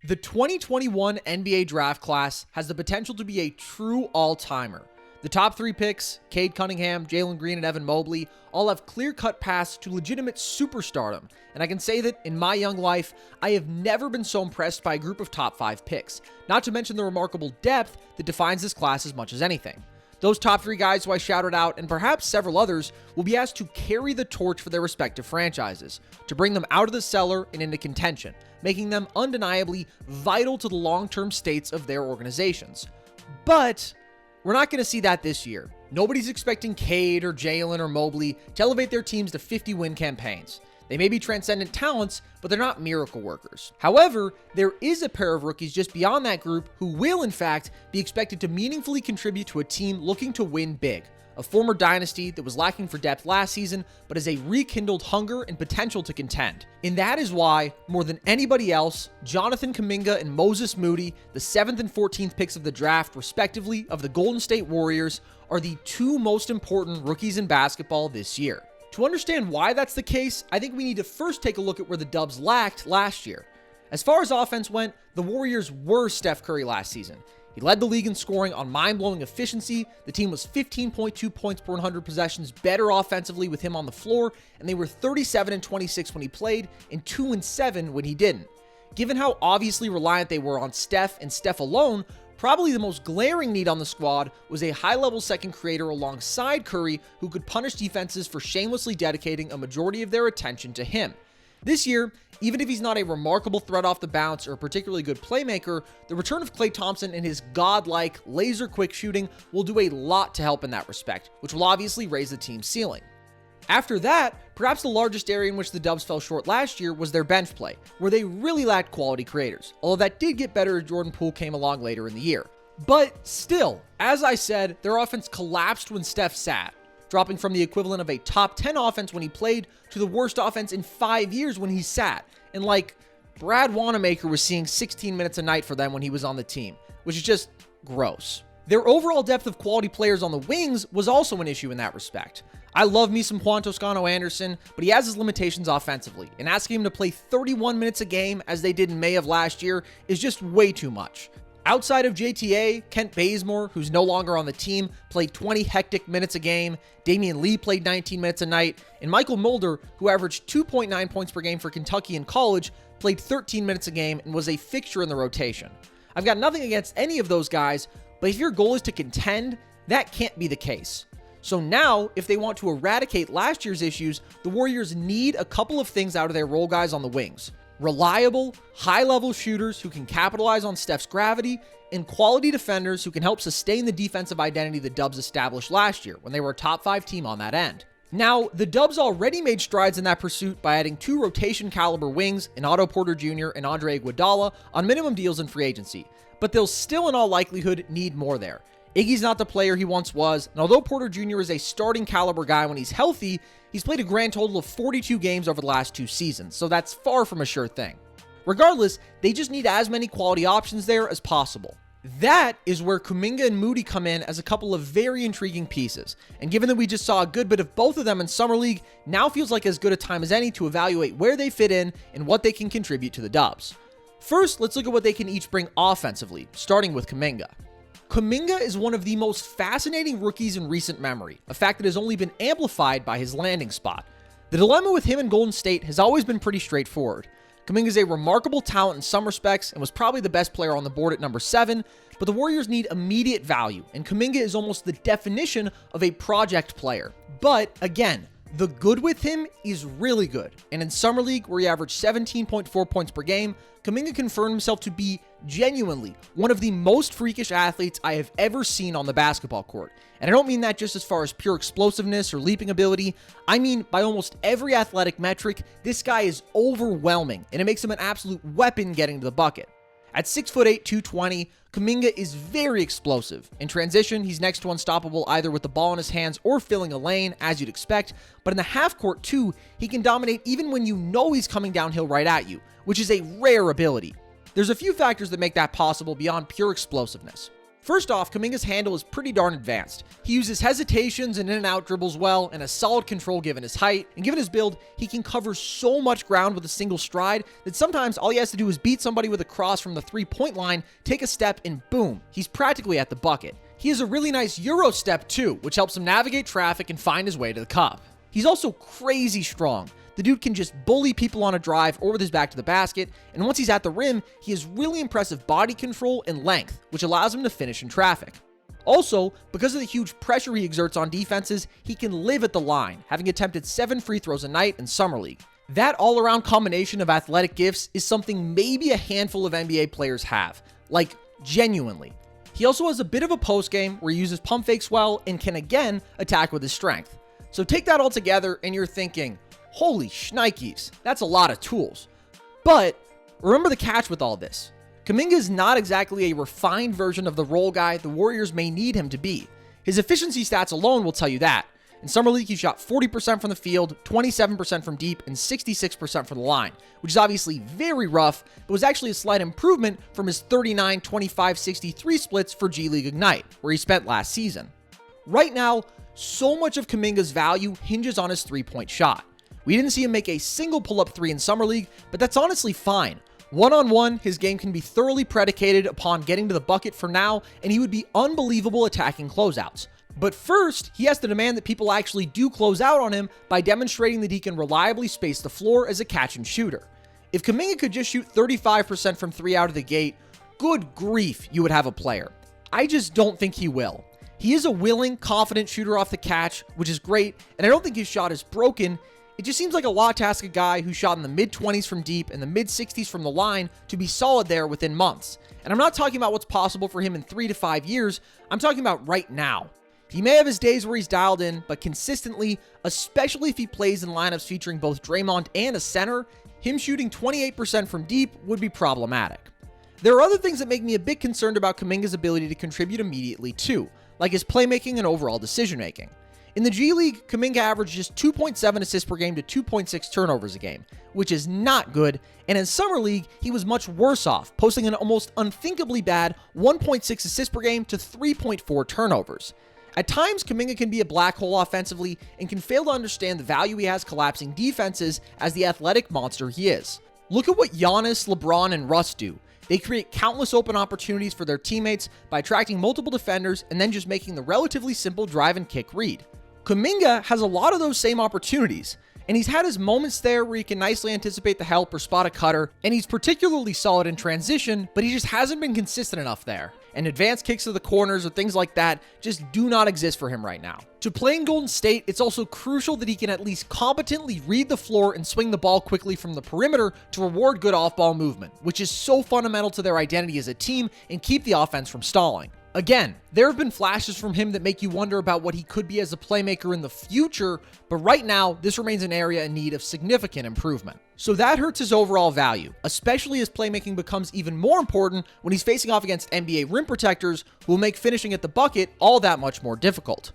The 2021 NBA draft class has the potential to be a true all-timer. The top 3 picks, Cade Cunningham, Jalen Green, and Evan Mobley, all have clear-cut paths to legitimate superstardom, and I can say that in my young life, I have never been so impressed by a group of top 5 picks, not to mention the remarkable depth that defines this class as much as anything. Those top 3 guys who I shouted out, and perhaps several others, will be asked to carry the torch for their respective franchises, to bring them out of the cellar and into contention, making them undeniably vital to the long-term states of their organizations. But we're not going to see that this year. Nobody's expecting Cade or Jalen or Mobley to elevate their teams to 50-win campaigns. They may be transcendent talents, but they're not miracle workers. However, there is a pair of rookies just beyond that group who will, in fact, be expected to meaningfully contribute to a team looking to win big. A former dynasty that was lacking for depth last season, but has a rekindled hunger and potential to contend. And that is why, more than anybody else, Jonathan Kuminga and Moses Moody, the 7th and 14th picks of the draft, respectively, of the Golden State Warriors, are the 2 most important rookies in basketball this year. To understand why that's the case, I think we need to first take a look at where the Dubs lacked last year. As far as offense went, the Warriors were Steph Curry last season. He led the league in scoring on mind-blowing efficiency. The team was 15.2 points per 100 possessions better offensively with him on the floor, and they were 37 and 26 when he played and 2 and 7 when he didn't. Given how obviously reliant they were on Steph and Steph alone, probably the most glaring need on the squad was a high-level second creator alongside Curry who could punish defenses for shamelessly dedicating a majority of their attention to him. This year, even if he's not a remarkable threat off the bounce or a particularly good playmaker, the return of Klay Thompson and his godlike, laser-quick shooting will do a lot to help in that respect, which will obviously raise the team's ceiling. After that, perhaps the largest area in which the Dubs fell short last year was their bench play, where they really lacked quality creators, although that did get better as Jordan Poole came along later in the year. But still, as I said, their offense collapsed when Steph sat, dropping from the equivalent of a top 10 offense when he played to the worst offense in 5 years when he sat. And Brad Wanamaker was seeing 16 minutes a night for them when he was on the team, which is just gross. Their overall depth of quality players on the wings was also an issue in that respect. I love me some Juan Toscano Anderson, but he has his limitations offensively, and asking him to play 31 minutes a game, as they did in May of last year, is just way too much. Outside of JTA, Kent Bazemore, who's no longer on the team, played 20 hectic minutes a game, Damian Lee played 19 minutes a night, and Michael Mulder, who averaged 2.9 points per game for Kentucky in college, played 13 minutes a game and was a fixture in the rotation. I've got nothing against any of those guys, but if your goal is to contend, that can't be the case. So now, if they want to eradicate last year's issues, the Warriors need a couple of things out of their role guys on the wings. Reliable, high-level shooters who can capitalize on Steph's gravity, and quality defenders who can help sustain the defensive identity the Dubs established last year when they were a top 5 team on that end. Now, the Dubs already made strides in that pursuit by adding 2 rotation-caliber wings in Otto Porter Jr. and Andre Iguodala on minimum deals in free agency, but they'll still in all likelihood need more there. Iggy's not the player he once was, and although Porter Jr. is a starting caliber guy when he's healthy, he's played a grand total of 42 games over the last 2 seasons, so that's far from a sure thing. Regardless, they just need as many quality options there as possible. That is where Kuminga and Moody come in as a couple of very intriguing pieces, and given that we just saw a good bit of both of them in Summer League, now feels like as good a time as any to evaluate where they fit in and what they can contribute to the Dubs. First, let's look at what they can each bring offensively, starting with Kuminga. Kuminga is one of the most fascinating rookies in recent memory, a fact that has only been amplified by his landing spot. The dilemma with him and Golden State has always been pretty straightforward. Kuminga is a remarkable talent in some respects and was probably the best player on the board at number 7, but the Warriors need immediate value, and Kuminga is almost the definition of a project player. But again, the good with him is really good, and in Summer League, where he averaged 17.4 points per game, Kuminga confirmed himself to be genuinely one of the most freakish athletes I have ever seen on the basketball court. And I don't mean that just as far as pure explosiveness or leaping ability. I mean, by almost every athletic metric, this guy is overwhelming, and it makes him an absolute weapon getting to the bucket. At 6'8", 220, Kuminga is very explosive. In transition, he's next to unstoppable either with the ball in his hands or filling a lane, as you'd expect, but in the half court too, he can dominate even when you know he's coming downhill right at you, which is a rare ability. There's a few factors that make that possible beyond pure explosiveness. First off, Kuminga's handle is pretty darn advanced. He uses hesitations and in and out dribbles well, and has solid control given his height, and given his build, he can cover so much ground with a single stride that sometimes all he has to do is beat somebody with a cross from the 3-point line, take a step, and boom, he's practically at the bucket. He has a really nice Euro step too, which helps him navigate traffic and find his way to the cup. He's also crazy strong. The dude can just bully people on a drive or with his back to the basket, and once he's at the rim, he has really impressive body control and length, which allows him to finish in traffic. Also, because of the huge pressure he exerts on defenses, he can live at the line, having attempted 7 free throws a night in Summer League. That all-around combination of athletic gifts is something maybe a handful of NBA players have, like genuinely. He also has a bit of a post game where he uses pump fakes well and can again attack with his strength. So take that all together and you're thinking, holy shnikes, that's a lot of tools. But remember the catch with all this. Kuminga is not exactly a refined version of the role guy the Warriors may need him to be. His efficiency stats alone will tell you that. In Summer League, he shot 40% from the field, 27% from deep, and 66% from the line, which is obviously very rough, but was actually a slight improvement from his 39, 25, 63 splits for G League Ignite, where he spent last season. Right now, so much of Kuminga's value hinges on his three-point shot. We didn't see him make a single pull-up three in Summer League, but that's honestly fine. One-on-one, his game can be thoroughly predicated upon getting to the bucket for now, and he would be unbelievable attacking closeouts. But first, he has to demand that people actually do close out on him by demonstrating that he can reliably space the floor as a catch and shooter. If Kuminga could just shoot 35% from 3 out of the gate, good grief, you would have a player. I just don't think he will. He is a willing, confident shooter off the catch, which is great, and I don't think his shot is broken. It just seems like a lot to ask a guy who shot in the mid-20s from deep and the mid-60s from the line to be solid there within months. And I'm not talking about what's possible for him in 3 to 5 years, I'm talking about right now. He may have his days where he's dialed in, but consistently, especially if he plays in lineups featuring both Draymond and a center, him shooting 28% from deep would be problematic. There are other things that make me a bit concerned about Kuminga's ability to contribute immediately too, like his playmaking and overall decision-making. In the G League, Kuminga averaged just 2.7 assists per game to 2.6 turnovers a game, which is not good, and in Summer League, he was much worse off, posting an almost unthinkably bad 1.6 assists per game to 3.4 turnovers. At times, Kuminga can be a black hole offensively and can fail to understand the value he has collapsing defenses as the athletic monster he is. Look at what Giannis, LeBron, and Russ do. They create countless open opportunities for their teammates by attracting multiple defenders and then just making the relatively simple drive and kick read. Kuminga has a lot of those same opportunities, and he's had his moments there where he can nicely anticipate the help or spot a cutter, and he's particularly solid in transition, but he just hasn't been consistent enough there. And advanced kicks to the corners or things like that just do not exist for him right now. To play in Golden State, it's also crucial that he can at least competently read the floor and swing the ball quickly from the perimeter to reward good off-ball movement, which is so fundamental to their identity as a team and keep the offense from stalling. Again, there have been flashes from him that make you wonder about what he could be as a playmaker in the future, but right now, this remains an area in need of significant improvement. So that hurts his overall value, especially as playmaking becomes even more important when he's facing off against NBA rim protectors who will make finishing at the bucket all that much more difficult.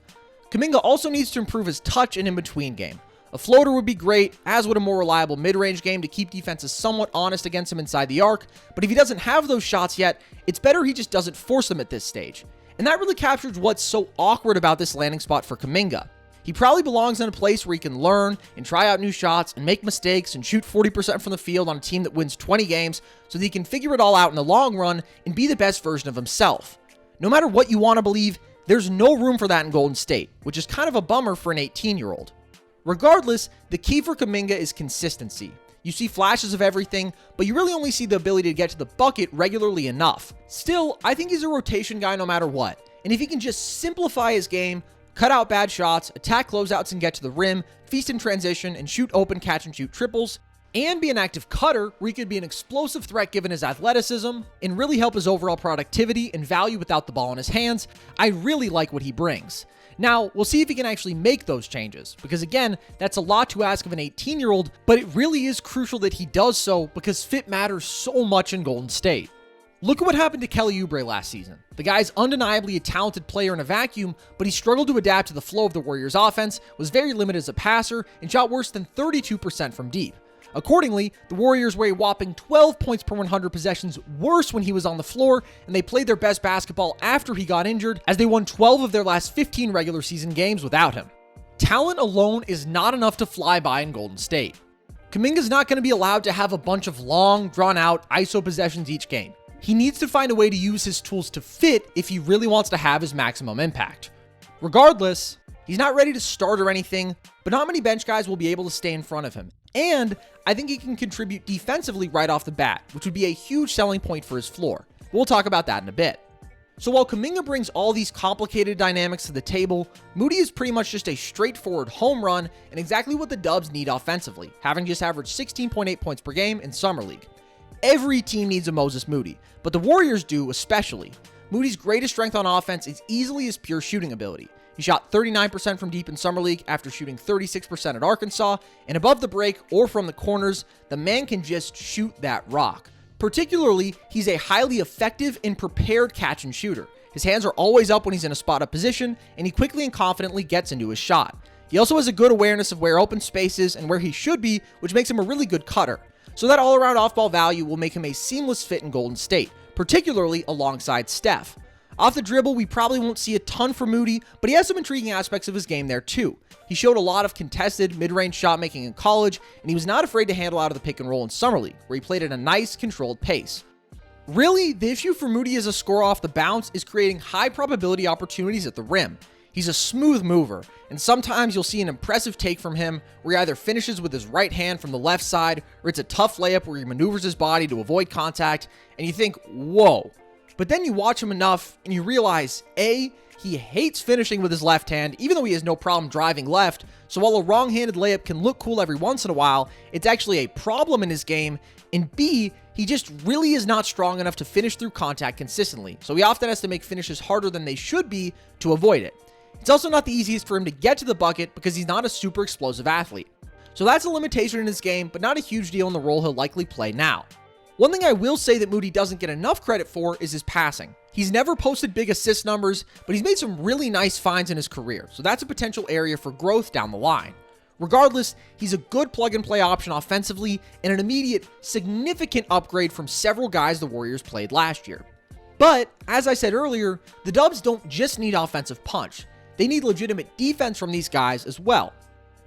Kuminga also needs to improve his touch and in-between game. A floater would be great, as would a more reliable mid-range game to keep defenses somewhat honest against him inside the arc, but if he doesn't have those shots yet, it's better he just doesn't force them at this stage. And that really captures what's so awkward about this landing spot for Kuminga. He probably belongs in a place where he can learn and try out new shots and make mistakes and shoot 40% from the field on a team that wins 20 games so that he can figure it all out in the long run and be the best version of himself. No matter what you want to believe, there's no room for that in Golden State, which is kind of a bummer for an 18-year-old. Regardless, the key for Kuminga is consistency. You see flashes of everything, but you really only see the ability to get to the bucket regularly enough. Still, I think he's a rotation guy no matter what, and if he can just simplify his game, cut out bad shots, attack closeouts and get to the rim, feast in transition, and shoot open catch and shoot triples, and be an active cutter where he could be an explosive threat given his athleticism, and really help his overall productivity and value without the ball in his hands, I really like what he brings. Now, we'll see if he can actually make those changes, because again, that's a lot to ask of an 18-year-old, but it really is crucial that he does so because fit matters so much in Golden State. Look at what happened to Kelly Oubre last season. The guy's undeniably a talented player in a vacuum, but he struggled to adapt to the flow of the Warriors' offense, was very limited as a passer, and shot worse than 32% from deep. Accordingly, the Warriors were a whopping 12 points per 100 possessions worse when he was on the floor, and they played their best basketball after he got injured, as they won 12 of their last 15 regular season games without him. Talent alone is not enough to fly by in Golden State. Kuminga's not going to be allowed to have a bunch of long, drawn-out ISO possessions each game. He needs to find a way to use his tools to fit if he really wants to have his maximum impact. Regardless, he's not ready to start or anything, but not many bench guys will be able to stay in front of him. And I think he can contribute defensively right off the bat, which would be a huge selling point for his floor. We'll talk about that in a bit. So while Kuminga brings all these complicated dynamics to the table, Moody is pretty much just a straightforward home run and exactly what the Dubs need offensively, having just averaged 16.8 points per game in Summer League. Every team needs a Moses Moody, but the Warriors do especially. Moody's greatest strength on offense is easily his pure shooting ability. He shot 39% from deep in Summer League after shooting 36% at Arkansas, and above the break or from the corners, the man can just shoot that rock. Particularly, he's a highly effective and prepared catch and shooter. His hands are always up when he's in a spot-up position, and he quickly and confidently gets into his shot. He also has a good awareness of where open space is and where he should be, which makes him a really good cutter. So that all-around off-ball value will make him a seamless fit in Golden State, particularly alongside Steph. Off the dribble, we probably won't see a ton from Moody, but he has some intriguing aspects of his game there too. He showed a lot of contested mid-range shot making in college, and he was not afraid to handle out of the pick and roll in Summer League, where he played at a nice, controlled pace. Really, the issue for Moody as a scorer off the bounce is creating high probability opportunities at the rim. He's a smooth mover, and sometimes you'll see an impressive take from him where he either finishes with his right hand from the left side, or it's a tough layup where he maneuvers his body to avoid contact, and you think, whoa. But then you watch him enough and you realize, A, he hates finishing with his left hand, even though he has no problem driving left, so while a wrong-handed layup can look cool every once in a while, it's actually a problem in his game, and B, he just really is not strong enough to finish through contact consistently, so he often has to make finishes harder than they should be to avoid it. It's also not the easiest for him to get to the bucket because he's not a super explosive athlete. So that's a limitation in his game, but not a huge deal in the role he'll likely play now. One thing I will say that Moody doesn't get enough credit for is his passing. He's never posted big assist numbers, but he's made some really nice finds in his career, so that's a potential area for growth down the line. Regardless, he's a good plug-and-play option offensively and an immediate, significant upgrade from several guys the Warriors played last year. But, as I said earlier, the Dubs don't just need offensive punch. They need legitimate defense from these guys as well.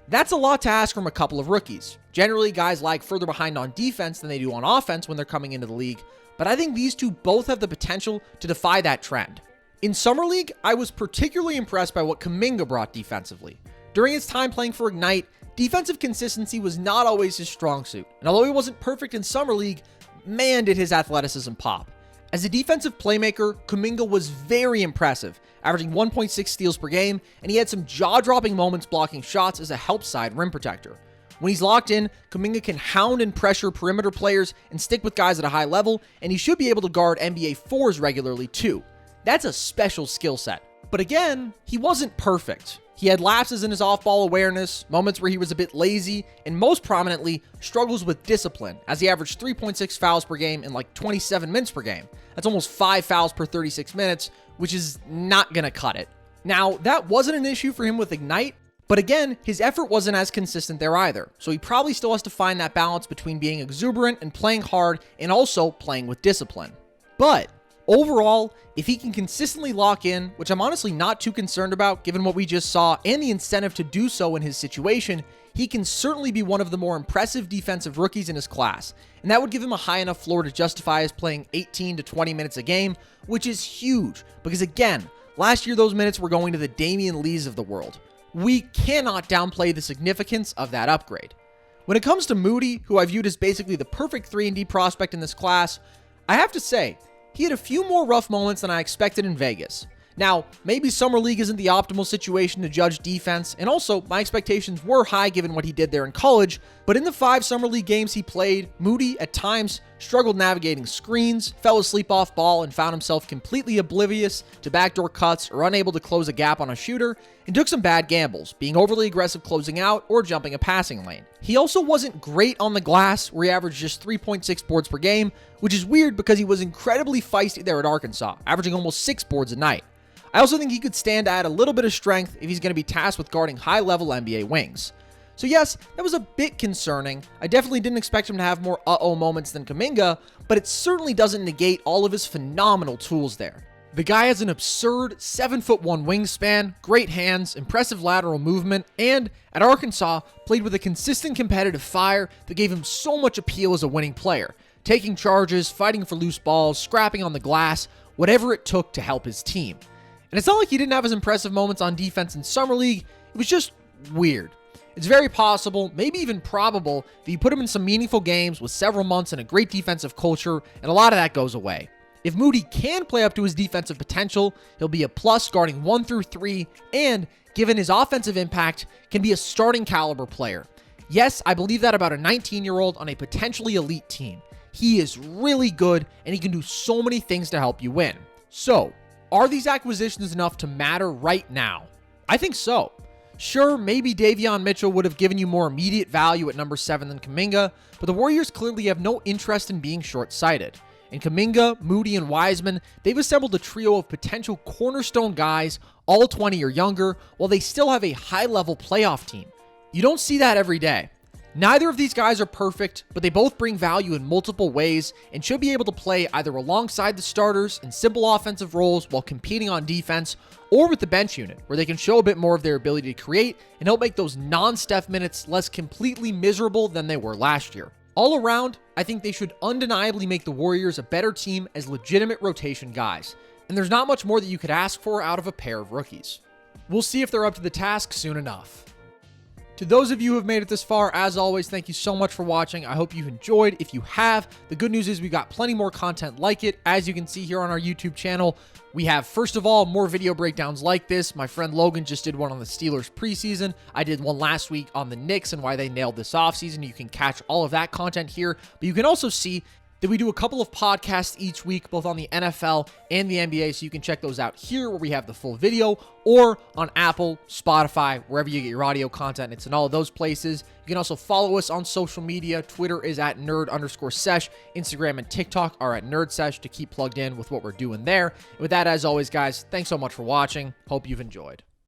That's a lot to ask from a couple of rookies. Generally, guys lag further behind on defense than they do on offense when they're coming into the league, but I think these two both have the potential to defy that trend. In Summer League, I was particularly impressed by what Kuminga brought defensively. During his time playing for Ignite, defensive consistency was not always his strong suit, and although he wasn't perfect in Summer League, man did his athleticism pop. As a defensive playmaker, Kuminga was very impressive, averaging 1.6 steals per game, and he had some jaw-dropping moments blocking shots as a help-side rim protector. When he's locked in, Kuminga can hound and pressure perimeter players and stick with guys at a high level, and he should be able to guard NBA 4s regularly too. That's a special skill set. But again, he wasn't perfect. He had lapses in his off-ball awareness, moments where he was a bit lazy, and most prominently, struggles with discipline, as he averaged 3.6 fouls per game in like 27 minutes per game. That's almost 5 fouls per 36 minutes, which is not gonna cut it. Now, that wasn't an issue for him with Ignite, but again, his effort wasn't as consistent there either, so he probably still has to find that balance between being exuberant and playing hard, and also playing with discipline. But overall, if he can consistently lock in, which I'm honestly not too concerned about given what we just saw and the incentive to do so in his situation, he can certainly be one of the more impressive defensive rookies in his class, and that would give him a high enough floor to justify his playing 18 to 20 minutes a game, which is huge, because again, last year those minutes were going to the Damian Lees of the world. We cannot downplay the significance of that upgrade. When it comes to Moody, who I viewed as basically the perfect 3-and-D prospect in this class, I have to say, he had a few more rough moments than I expected in Vegas. Now, maybe Summer League isn't the optimal situation to judge defense, and also my expectations were high given what he did there in college, but in the 5 Summer League games he played, Moody at times struggled navigating screens, fell asleep off ball, and found himself completely oblivious to backdoor cuts or unable to close a gap on a shooter, and took some bad gambles, being overly aggressive closing out or jumping a passing lane. He also wasn't great on the glass, where he averaged just 3.6 boards per game, which is weird because he was incredibly feisty there at Arkansas, averaging almost 6 boards a night. I also think he could stand to add a little bit of strength if he's going to be tasked with guarding high-level NBA wings. So yes, that was a bit concerning. I definitely didn't expect him to have more uh-oh moments than Kuminga, but it certainly doesn't negate all of his phenomenal tools there. The guy has an absurd 7'1" wingspan, great hands, impressive lateral movement, and at Arkansas, played with a consistent competitive fire that gave him so much appeal as a winning player, taking charges, fighting for loose balls, scrapping on the glass, whatever it took to help his team. And it's not like he didn't have his impressive moments on defense in Summer League, it was just weird. It's very possible, maybe even probable, that you put him in some meaningful games with several months and a great defensive culture, and a lot of that goes away. If Moody can play up to his defensive potential, he'll be a plus guarding 1 through 3, and, given his offensive impact, can be a starting caliber player. Yes, I believe that about a 19-year-old on a potentially elite team. He is really good, and he can do so many things to help you win. So, are these acquisitions enough to matter right now? I think so. Sure, maybe Davion Mitchell would have given you more immediate value at number 7 than Kuminga, but the Warriors clearly have no interest in being short-sighted. In Kuminga, Moody, and Wiseman, they've assembled a trio of potential cornerstone guys, all 20 or younger, while they still have a high-level playoff team. You don't see that every day. Neither of these guys are perfect, but they both bring value in multiple ways and should be able to play either alongside the starters in simple offensive roles while competing on defense, or with the bench unit, where they can show a bit more of their ability to create and help make those non-Steph minutes less completely miserable than they were last year. All around, I think they should undeniably make the Warriors a better team as legitimate rotation guys, and there's not much more that you could ask for out of a pair of rookies. We'll see if they're up to the task soon enough. To those of you who have made it this far, as always, thank you so much for watching. I hope you've enjoyed. If you have, the good news is we've got plenty more content like it. As you can see here on our YouTube channel, we have, first of all, more video breakdowns like this. My friend Logan just did one on the Steelers preseason. I did one last week on the Knicks and why they nailed this offseason. You can catch all of that content here, but you can also see that we do a couple of podcasts each week, both on the NFL and the NBA, so you can check those out here where we have the full video, or on Apple, Spotify, wherever you get your audio content. It's in all of those places. You can also follow us on social media. Twitter is at nerd_sesh. Instagram and TikTok are at Nerd Sesh to keep plugged in with what we're doing there. And with that, as always, guys, thanks so much for watching. Hope you've enjoyed.